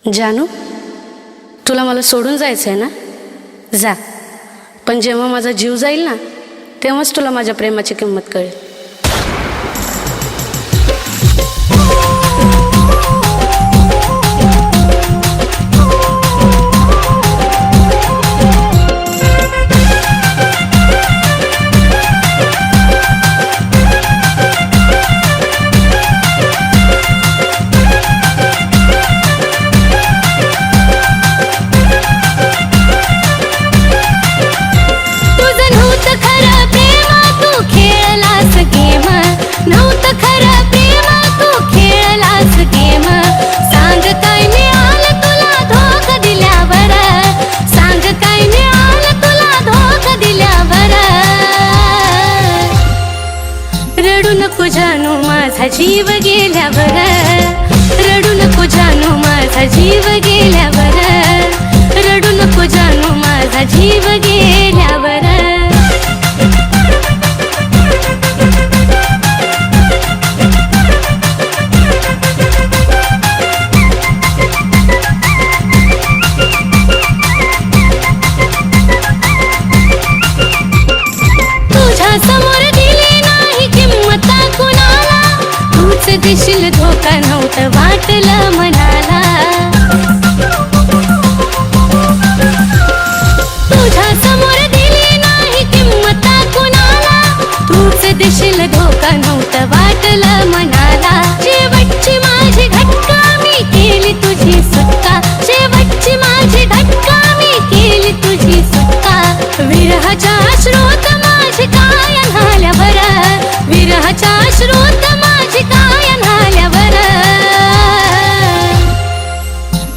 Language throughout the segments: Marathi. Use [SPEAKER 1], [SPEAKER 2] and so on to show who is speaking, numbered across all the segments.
[SPEAKER 1] जानू, तुला मला सोडून जायचं आहे ना? जा, पण जेव्हा माझा जीव जाईल ना तेव्हाच तुला माझ्या प्रेमाची किंमत कळेल.
[SPEAKER 2] रडू नको जानू माझा जीव गेल्यावर, रडू नको जानू माझा जीव गेल्यावर, रडू नको जानू माझा जीव गेल्यावर. तुझ्या समोर दिली नाही किंमत कुणाला, तूच देशील धोका नव्हतं वाटलं मनाला. तुझ्या समोर दिली नाही किंमत कुणाला, तूच देशील धोका नव्हतं वाटलं मनाला. शेवटची माझी घटका मी केली तुझी सुटका, शेवटची माझी घटका मी केली तुझी सुटका. विरहाच्या अश्रूत माझी काय न्हाल्यावर, विरहाच्या अश्रूत माझी काय न्हाल्यावर.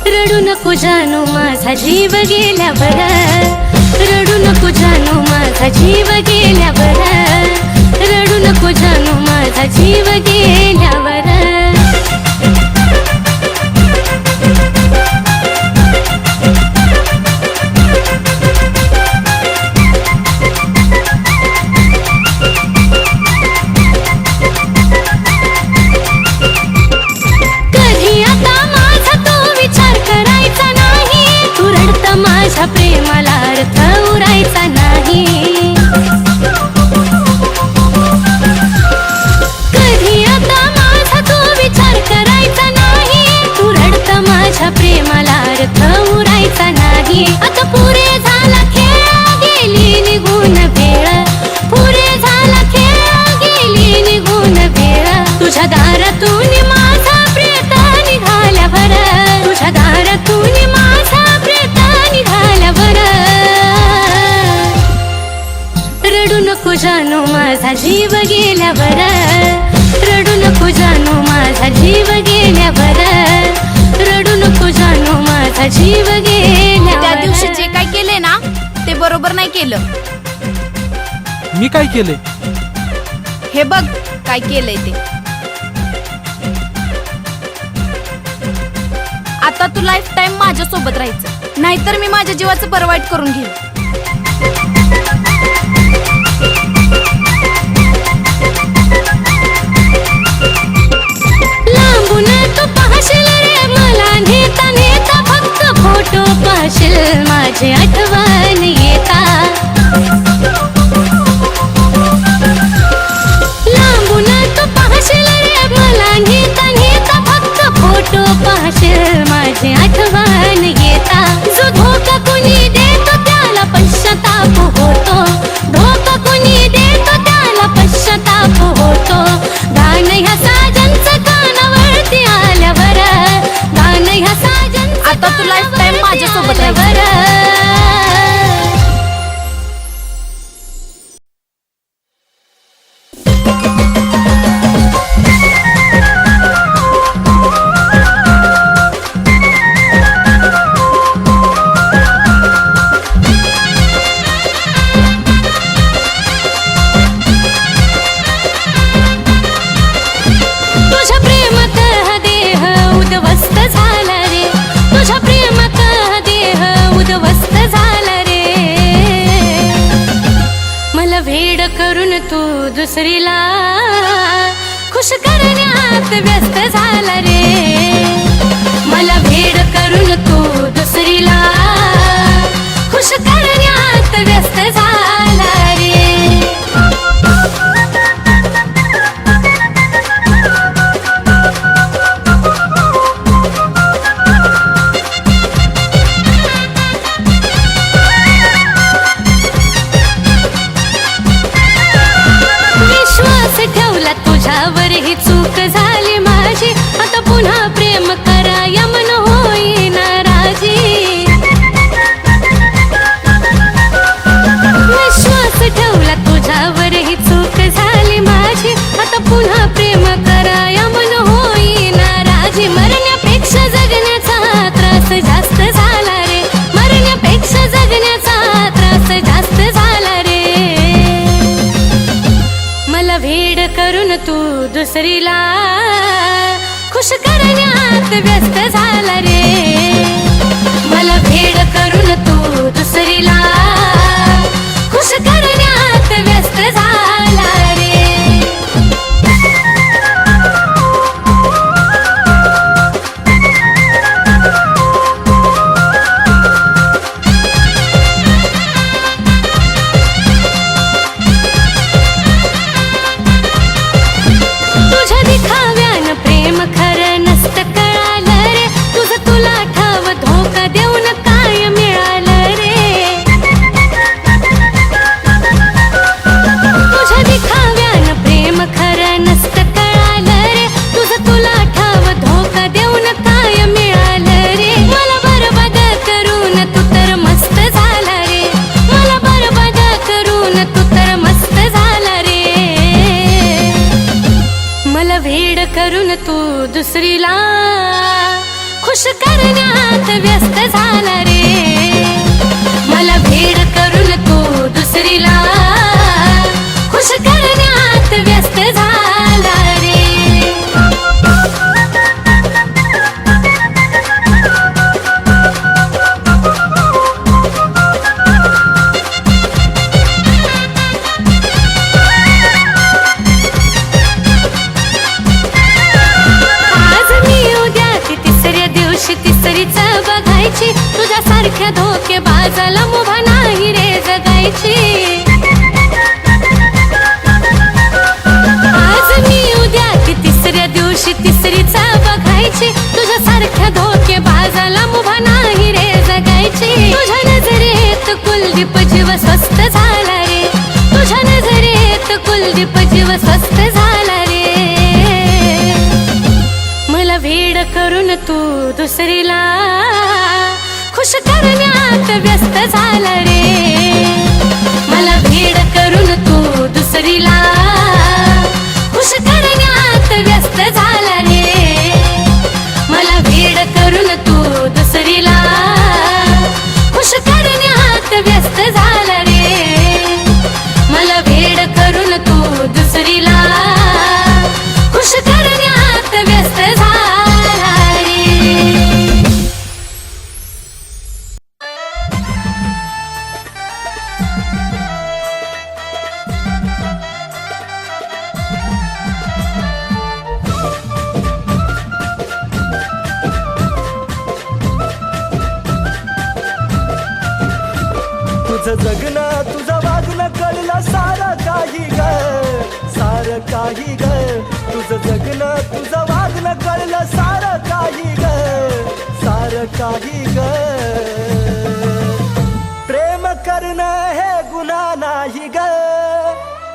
[SPEAKER 2] रडू नको जानू माझा जीव गेल्यावर, रडू नको जानू माझा जीव गेल्यावर, रडू नको जानू माझा जीव गेल्यावर. माझ्या प्रेमाला अर्थ उरायचा नाही. कधी आता माझा तो विचार करायचा नाही, तू रडत माझ्या प्रेमाला अर्थ उरायचा नाही. आता पुरे झाला खेळ गेली निघून वेळ, पुरे झाला खेळ गेली निघून वेळ. तुझ्या दारातून माझा प्रेत निघाल्यावर, तुझ्या दारातून माझा प्रेत निघाल्यावर. रडू नको जानू माझा जीव गेल्यावर, रडू नको जानू माझा जीव गेल्यावर, रडू नको जानू माझा जीव गेल्यावर.
[SPEAKER 3] त्या दिवशी जे काय केले ना ते बरोबर नाही केलं.
[SPEAKER 4] मी काय केले?
[SPEAKER 3] हे बघ काय केलंय ते. आता तू लाईफ टाइम माझ्या सोबत राहायचं, नाहीतर मी माझ्या जीवाचं बरं वाईट करून घेईन.
[SPEAKER 2] लांबून तू पाहशील रे मला नेता नेता, फक्त फोटो पाहशील माझी आठवण येता. लांबून तू पाहशील रे मला नेता नेता, फक्त फोटो पाहशील माझी आठवण येता. जो धोका कुणी देतो त्याला पश्चाताप होतो, धोका कुणी देतो त्याला पश्चाताप होतो. गाणं ह्या साजनचं कानावरती आल्यावर, गाणं ह्या साजनचं
[SPEAKER 3] आता तू लाईफ टाइम माझ्या सोबत राहायचं.
[SPEAKER 2] तुझ्या प्रेमात हा देह उद्ध्वस्त झाला रे, तुझ्या प्रेमात हा देह उद्ध्वस्त झाला रे. मला वेड करून तू दुसरीला खुश करण्यात व्यस्त झाला रे. मला वेड करून जास्त झाला रे, मरण्यापेक्षा जगण्याचा त्रास जास्त झाला रे. मला वेड करून तू दुसरीला खुश करण्यात व्यस्त झाला रे. मला वेड करून तू दुसरीला खुश करण्यात व्यस्त झाला रे. तुझ्या दिखाव्यानं प्रेम खरं नसतं कळालं रे, तुझं तुला ठाव धोका देऊन काय मिळालं रे. तुझ्या दिखाव्यानं प्रेम खरं नसतं कळालं रे, तुझं तुला ठाव धोका देऊन काय मिळालं रे. मला बरबाद करून तू तर मस्त झाला रे, मला बरबाद करून तू तर मस्त झाला रे. मला वेड करून तू दुसरीला खुश करण्यात व्यस्त झाला रे. मला वेड करून तू दुसरीला खुश करण्यात व्यस्त झाला रे. आज मी उद्या ती तिसऱ्या दिवशी तिसरीच बघायची, तुझ्यासारख्या धोकेबाजाला मुभा नाही रे जगायची. आज मी उद्या ती तिसऱ्या दिवशी तिसरीच बघायची, तुझ्यासारख्या धोकेबाजाला मुभा नाही रे जगायची. तुझ्या नजरेत कुलदीप जीव स्वस्त झाला रे, तुझ्या नजरेत कुलदीप जीव स्वस्त झाला रे. मला वेड करून तू दुसरीला खुश करण्यात व्यस्त झाला रे. मला वेड करून तू दुसरीला खुश करण्यात व्यस्त झाला रे. मला वेड करून तू दुसरीला खुश करण्यात व्यस्त झाला रे. मला वेड करून तू दुसरीला खुश करण्यात व्यस्त झाला रे.
[SPEAKER 5] तुझं जगणं तुझं वागणं कळलं सारं काही ग, सारं काही ग. तुझं जगणं तुझं वागणं कळलं सारं काही ग, सारं काही ग. प्रेम करणं हे गुन्हा नाही ग,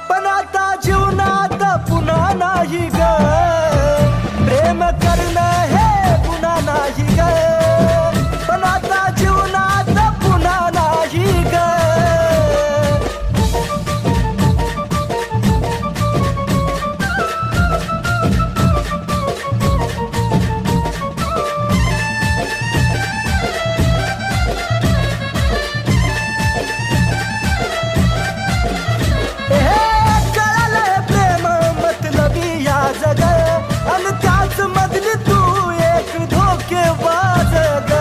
[SPEAKER 5] पण आता जीवनात पुन्हा नाही ग. प्रेम करणं हे गुन्हा नाही ग, पण आता जीवनात पुन्हा नाही ग. कळालंय प्रेम मतलबी या जग, आणि त्याच मधली तू एक धोकेबाज ग.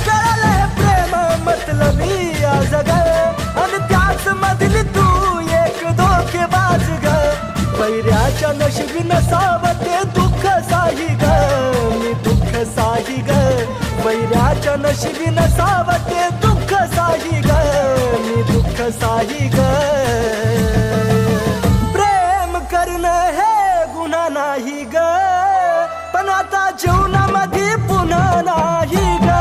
[SPEAKER 5] कळालंय प्रेम मतलबी या जग, आणि त्याच मधली तू एक धोकेबाज ग. पैऱ्याच्या नशिबी नसावं ते दुःख साही ग, मी दुःख साही ग. पैऱ्याच्या नशिबी नसावं ते दुःख साही ग, मी दुःख साही ग. प्रेम करणं हे गुन्हा नाही ग, पण आता जीवनामध्ये पुन्हा नाही ग.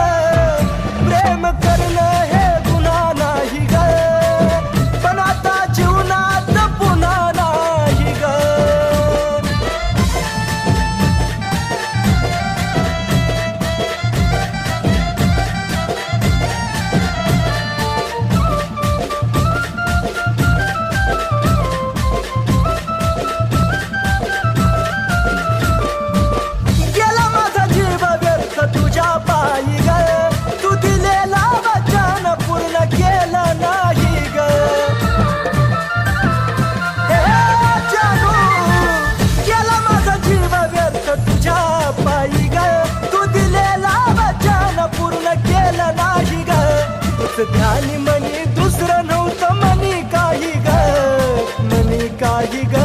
[SPEAKER 5] प्रेम करणं हे गुन्हा नाही ग, पण आता जीवनात पुन्हा नाही ग. ध्यानी मनी दुसरं नव्हतं मनी काही ग, मनी काही ग.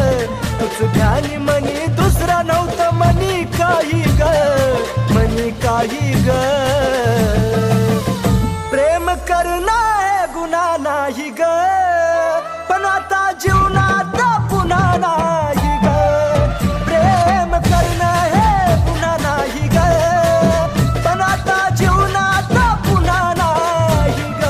[SPEAKER 5] तुझ ध्यानी मनी दुसरं नव्हतं मनी काही ग, मनी काही ग. प्रेम करणं हे गुन्हा नाही ग, पण आता जीवनात पुन्हा नाही ग. प्रेम करणं हे गुन्हा नाही ग, पण आता जीवनात पुन्हा नाही ग.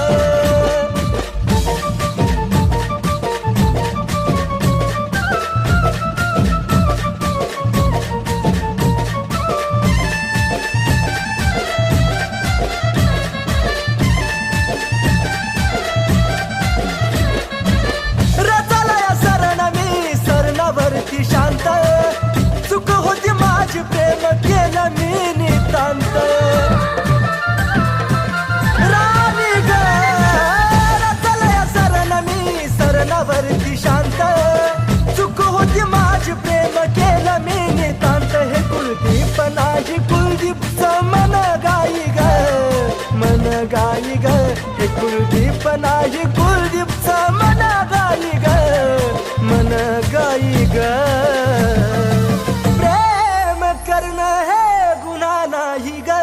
[SPEAKER 5] रचलया सरण मी सरणावरती शांत, चूक होती माझी प्रेम केलं मी नितांत. राणी ग रचलया सरण मी सरणावरती शांत, चूक होती माझी प्रेम केलं मी नितांत. हे कुलदीप नाही कुलदीप मन गाई ग, मन गाई ग. हे कुलदीप नाही कुलदीप मन गाई ग, मन गाई ग. प्रेम करणं हे गुन्हा नाही ग,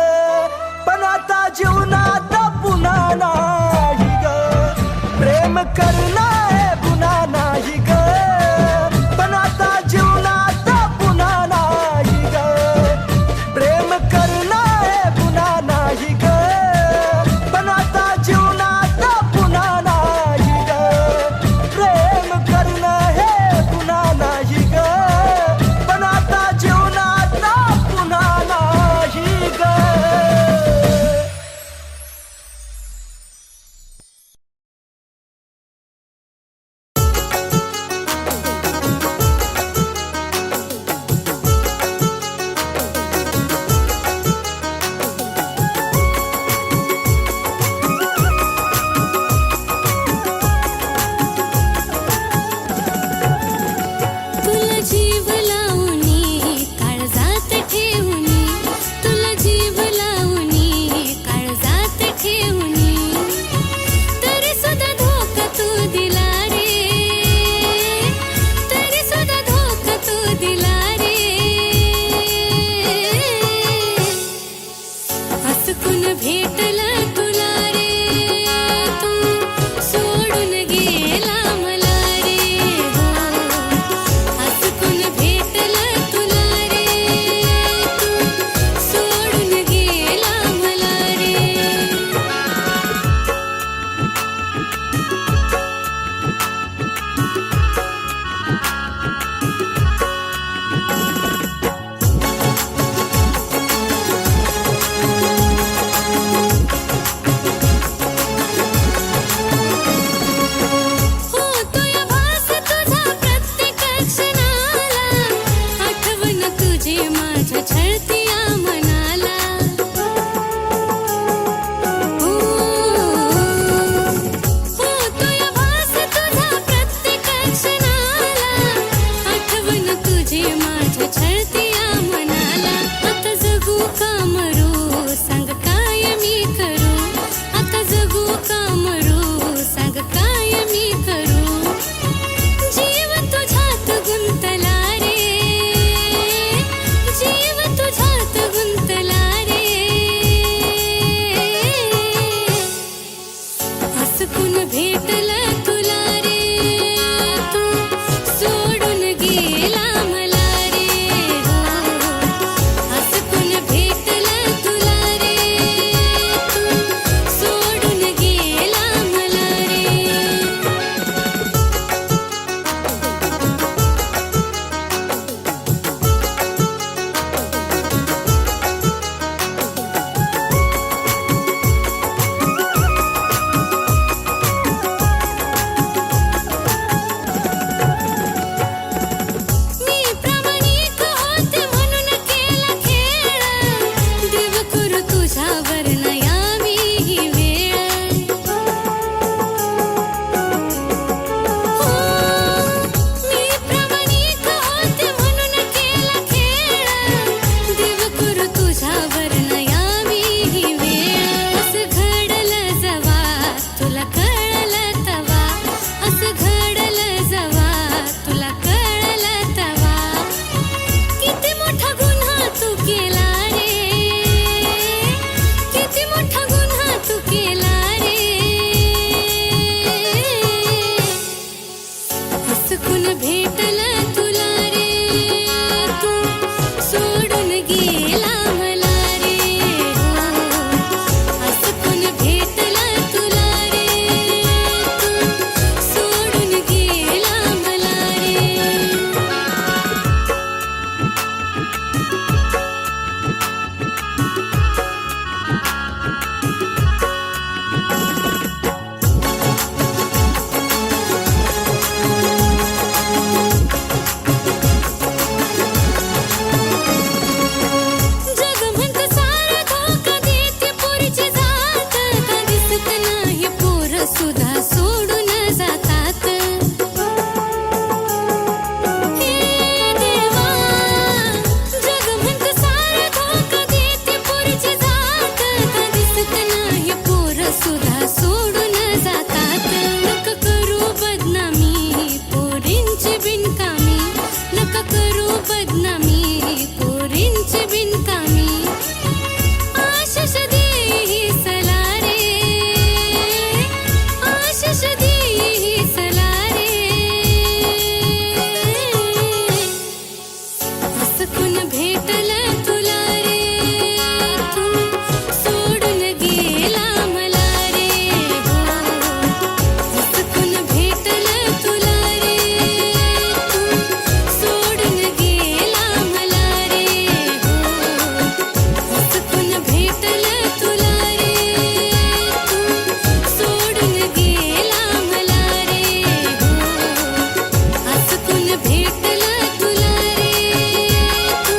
[SPEAKER 5] पण आता जीवनात पुन्हा नाही ग. प्रेम करणं हे गुन्हा नाही ग, पण आता जीवनात पुन्हा नाही ग. प्रेम करणं हे गुन्हा नाही ग, पण आता जीवनात पुन्हा नाही ग. प्रेम करणं हे गुन्हा नाही ग, पण आता जीवनात पुन्हा नाही ग.
[SPEAKER 2] हसकून भेटल तुला रे तू सोडून गेला मला रे हो हसकून भेटल तुला रे तू सोडून गेला मला रे हो हसकून भेटल तुला रे तू सोडून गेला मला रे हो हसकून भेटल तुला रे तू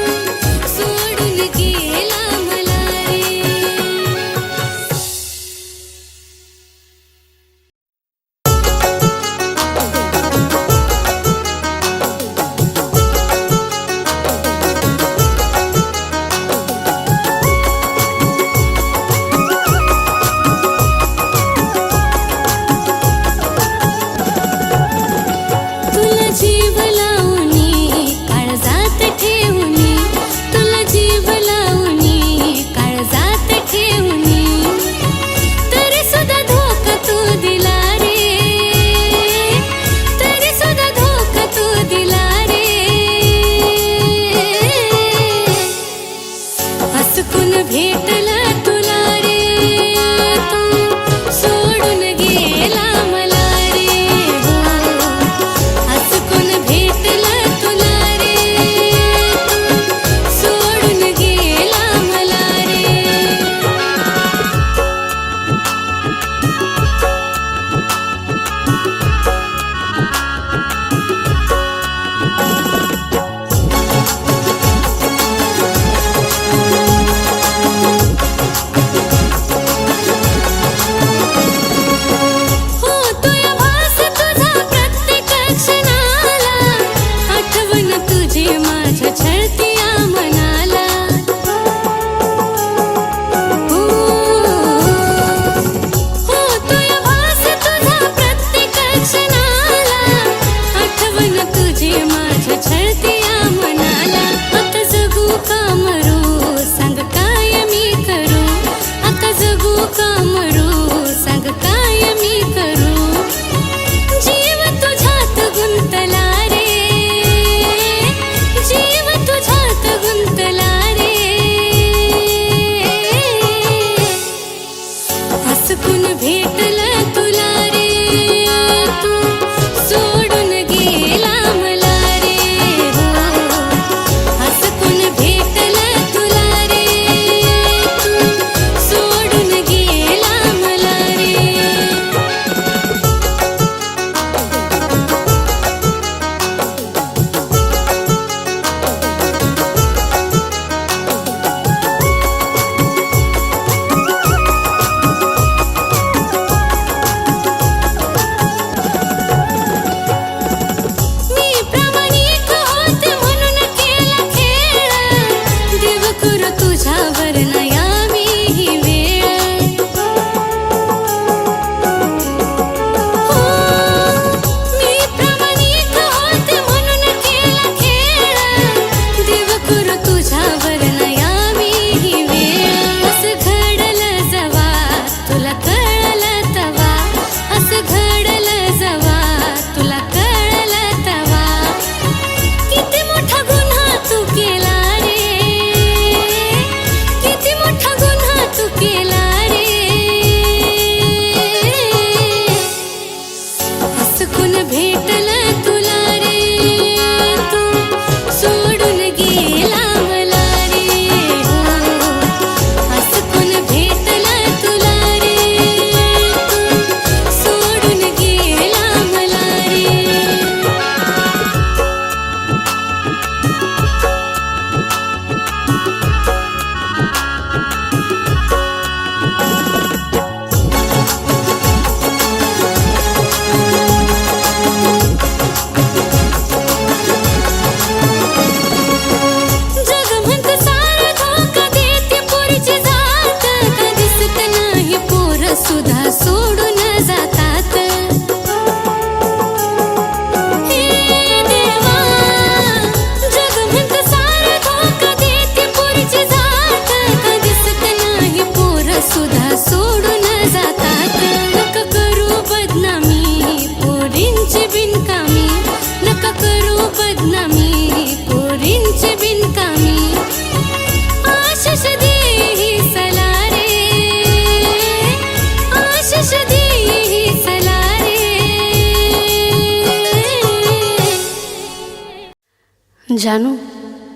[SPEAKER 1] जानू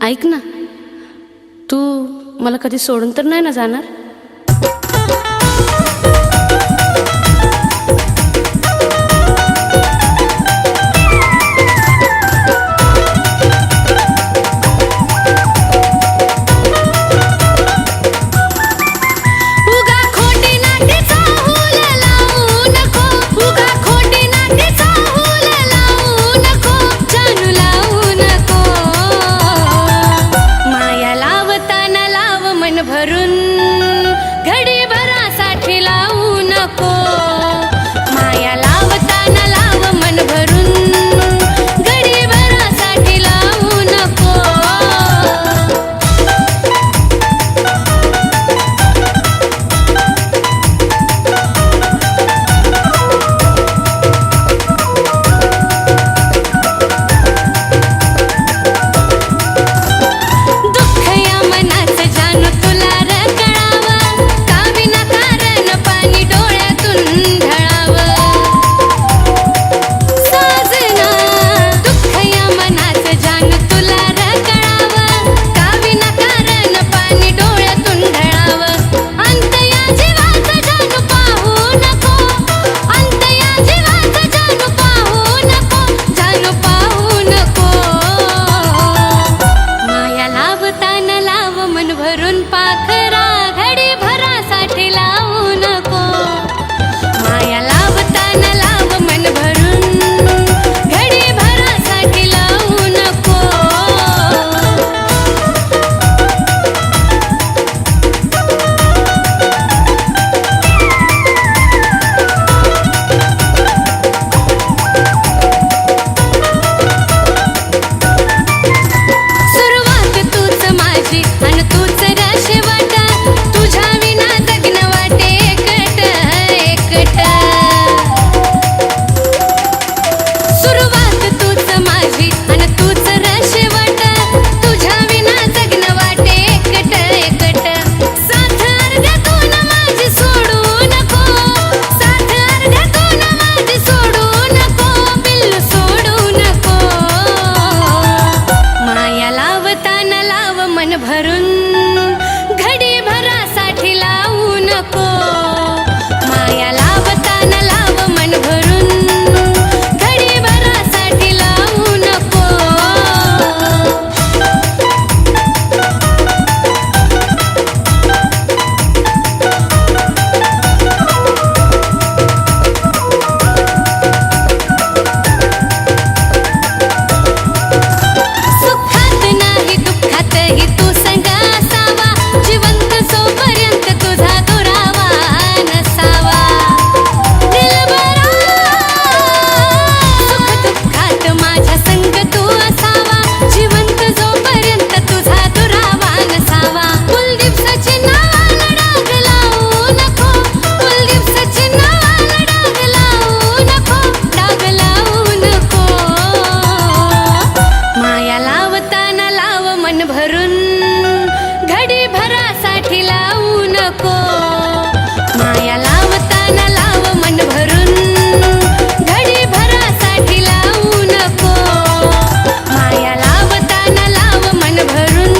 [SPEAKER 1] ऐक ना, तू मला कधी सोडून तर नाही ना जाणार?
[SPEAKER 2] उगा खोटी नाटी चाहूल लावू नको, उगा खोटी नाटी चाहूल लावू नको, जानू लावू नको. माया लावताना लाव मन भरून, घडी भरासाठी लावू नको. माया लावताना लाव मन भरून, घडी भरासाठी लावू नको. दुःख या मनाचं जानू तुला र कळावं, का विनाकारण पाणी डोळ्यातून ढळावं. साजना दुःख या मनाचं जानू तुला र कळावं, का विनाकारण पाणी डोळ्यातून ढळावं. अंत या जीवाचं जानू पाहू नको, अंत या जीवाचं जानू पाहू नको, जानू पाहू नको. माया लावताना लाव मन भरून पाखरा, घडी भरासाठी लावू नको. माया लावताना लाव मन भरून, घडी भरासाठी लावू नको. सुरुवात तूच माझी अन तूच र शेवट, तुझ्या विना जगणं वाटे एकट एकट. सुरुवात तूच माझी अन तूच र शेवट, तुझ्या विना जगणं वाटे एकट एकट. साथ अर्ध्यातून माझी सोडू नको, साथ अर्ध्यातून माझी सोडू नको, बिल्लू सोडू नको. माया लावताना लाव मन भरून, घडी भरासाठी लावू नको. माया लावताना लाव मन भरून, घडी भरासाठी लावू नको. सुखात नाही दुःखातही तू संग असावा, जिवंत जोपर्यंत तुझा दुरावा नसावा. दिलबरा सुख दुःखात माझ्या संग तू असावा, जिवंत जोपर्यंत तुझा दुरावा नसावा. कुलदीप सचिन नावाला डाग लावू नको, कुलदीप सचिन नावाला डाग लावू नको, डाग लावू नको. माया लावताना लाव मन भरून, घडी भरासाठी लावू नको. माया लावताना लाव मन भरून, घडी भरासाठी लावू नको. माया लावताना लाव मन भरून,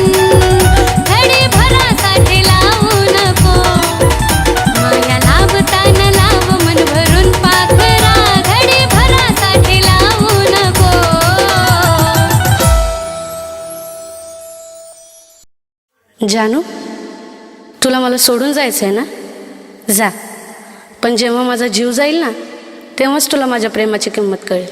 [SPEAKER 2] घडी भरासाठी लावू नको. माया लावताना लाव मन भरून पाखरा, घडी भरासाठी लावू नको.
[SPEAKER 1] जानू, तुला मला सोडून जायचं आहे ना? जा. पण जेव्हा माझा जीव जाईल ना, तेव्हाच तुला माझ्या प्रेमाची किंमत कळेल.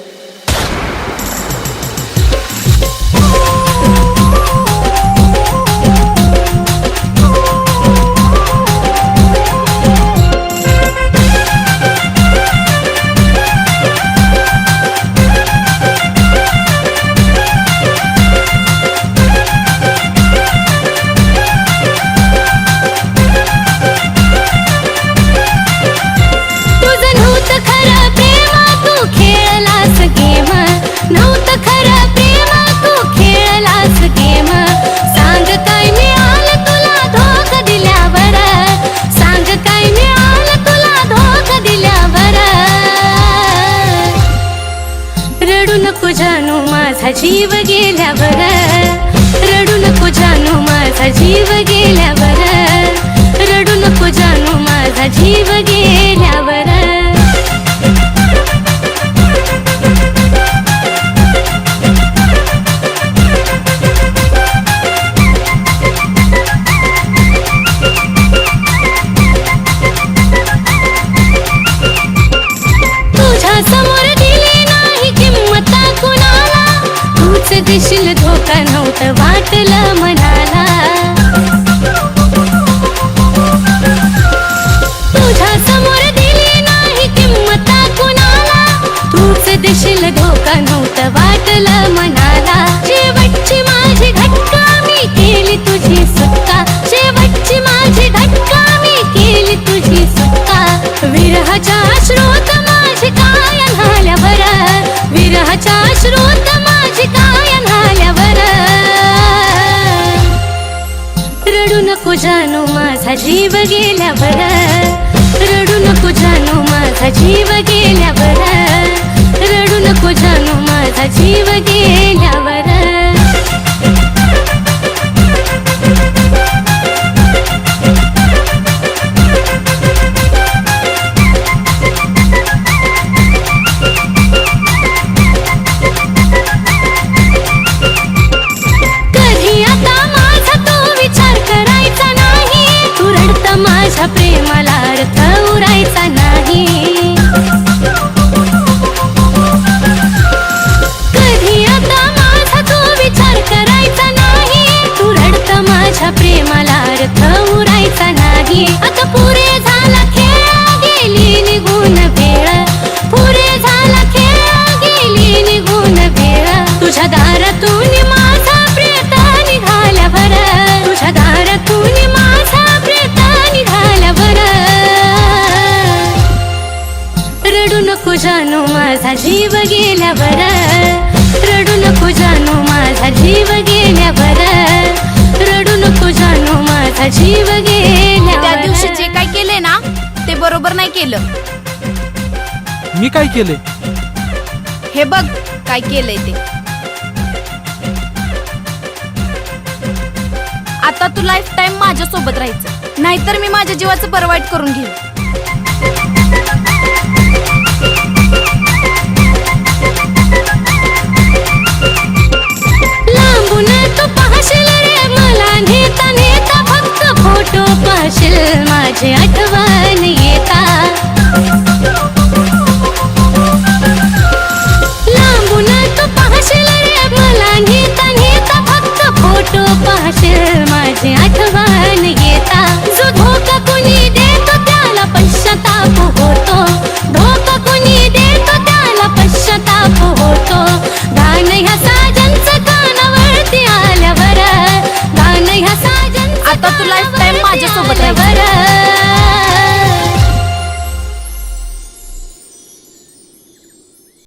[SPEAKER 2] तुझं नव्हतं खरं प्रेम, तू खेळलास गेम. नव्हतं खरं प्रेम, तू खेळलास गेम. सांग काय मिळालं तुला धोका दिल्यावर, सांग काय मिळालं तुला धोका दिल्यावर. रडू नको जानू माझा जीव गेल्यावर. रडू नको जानू माझा जीव गेल्यावर, रडू नको जानू माझा जीव गेल्यावर, रडू नको जानू माझा जीव गेल्यावर. कधी आता माझा तो विचार करायचा नाही, तू रडता माझ्या प्रेमाला अर्थ उरायचा नाही. कधी आता माझा तो विचार करायचा नाही, तू रडता माझ्या प्रेमाला अर्थ उरायचा नाही. आता पुरे झाला खेळ गेली निघून वेळ, पुरे झाला खेळ गेली निघून वेळ. तुझ्या दारातून माझा प्रेत निघाल्यावर, तुझ्या दारातून माझा प्रेत निघाल्यावर. रडू नको जानू माझा जीव गेल्यावर, रडू नको जानू माझा जीव गेल्यावर, रडू नको जानू माझा जीव गेल्यावर.
[SPEAKER 3] त्या दिवशी जे काय केले ना ते बरोबर नाही केलं.
[SPEAKER 4] मी काय केले?
[SPEAKER 3] हे बघ काय केलंय ते. आता तू लाईफ टाइम माझ्या सोबत राहायचं, नाहीतर मी माझ्या जीवाचं परवाईट करून घेईन.